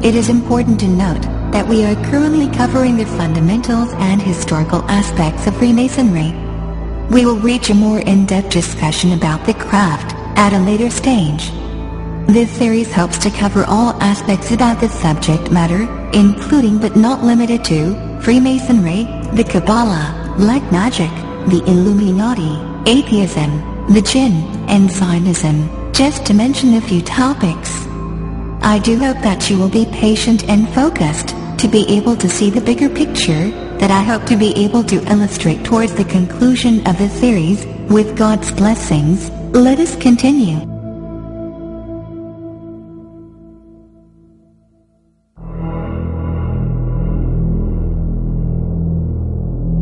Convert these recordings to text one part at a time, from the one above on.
It is important to note that we are currently covering the fundamentals and historical aspects of Freemasonry. We will reach a more in-depth discussion about the craft at a later stage. This series hopes to cover all aspects about the subject matter, including but not limited to Freemasonry, the Kabbalah, black magic, the Illuminati, atheism, the Jinn, and Zionism, just to mention a few topics. I do hope that you will be patient and focused to be able to see the bigger picture that I hope to be able to illustrate towards the conclusion of the series. With God's blessings, let us continue.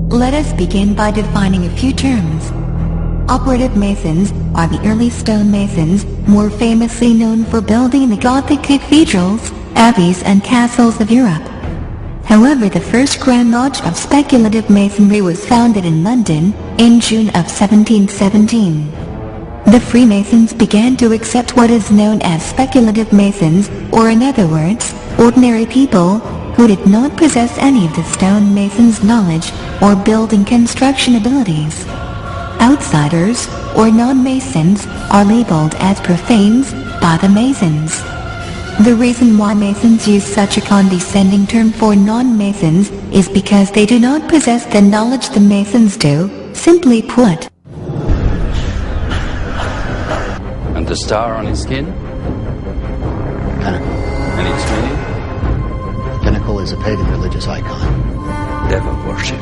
Let us begin by defining a few terms. Operative Masons are the early stonemasons, more famously known for building the Gothic cathedrals, abbeys and castles of Europe. However, the first Grand Lodge of Speculative Masonry was founded in London in June of 1717. The Freemasons began to accept what is known as Speculative Masons, or in other words, ordinary people who did not possess any of the stonemasons' knowledge or building construction abilities. Outsiders, or non-Masons, are labeled as profanes by the Masons. The reason why Masons use such a condescending term for non-Masons is because they do not possess the knowledge the Masons do, simply put. And the star on his skin? Pinnacle. And its meaning? Pinnacle is a pagan religious icon. Devil worship.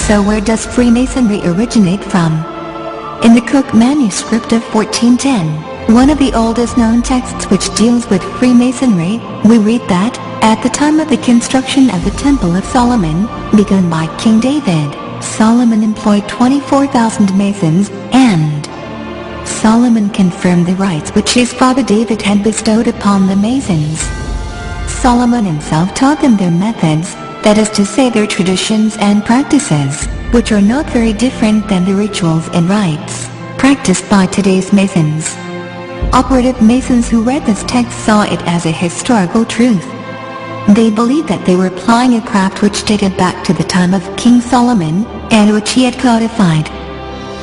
So where does Freemasonry originate from? In the Cooke Manuscript of 1410, one of the oldest known texts which deals with Freemasonry, we read that, at the time of the construction of the Temple of Solomon, begun by King David, Solomon employed 24,000 Masons, and Solomon confirmed the rights which his father David had bestowed upon the Masons. Solomon himself taught them their methods, that is to say their traditions and practices, which are not very different than the rituals and rites practiced by today's Masons. Operative Masons who read this text saw it as a historical truth. They believed that they were applying a craft which dated back to the time of King Solomon, and which he had codified.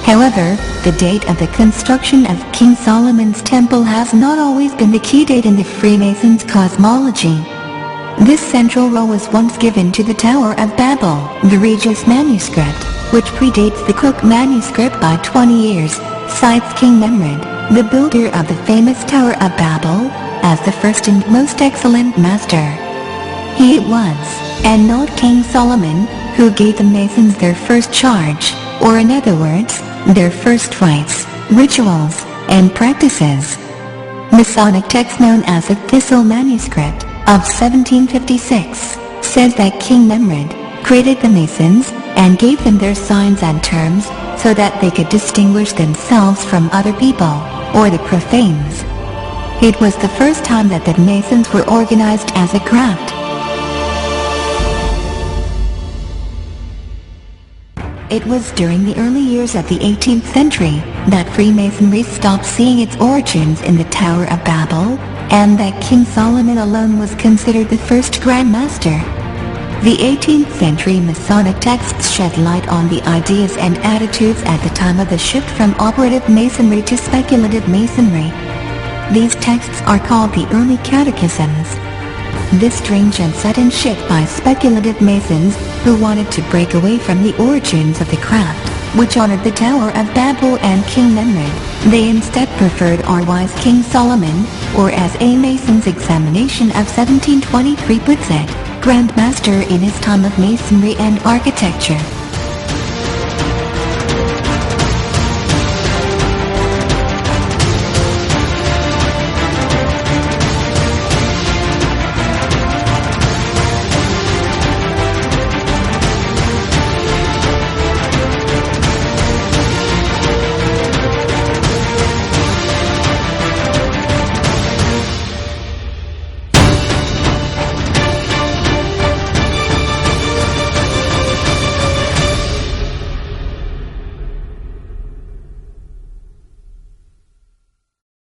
However, the date of the construction of King Solomon's temple has not always been the key date in the Freemasons' cosmology. This central role was once given to the Tower of Babel, the Regius manuscript, which predates the Cooke Manuscript by 20 years, cites King Nimrod, the builder of the famous Tower of Babel, as the first and most excellent master. He it was, and not King Solomon, who gave the Masons their first charge, or in other words, their first rites, rituals, and practices. Masonic text known as the Thistle manuscript of 1756 says that King Nimrod created the Masons and gave them their signs and terms so that they could distinguish themselves from other people, or the profanes. It was the first time that the Masons were organized as a craft. It was during the early years of the 18th century that Freemasonry stopped seeing its origins in the Tower of Babel, and that King Solomon alone was considered the first Grand Master. The 18th century Masonic texts shed light on the ideas and attitudes at the time of the shift from operative Masonry to speculative Masonry. These texts are called the early Catechisms. This strange and sudden shift by speculative Masons, who wanted to break away from the origins of the craft, which honored the Tower of Babel and King Nimrod, they instead preferred our wise King Solomon, or as a Mason's examination of 1723 puts it, Grand Master in his time of Masonry and architecture.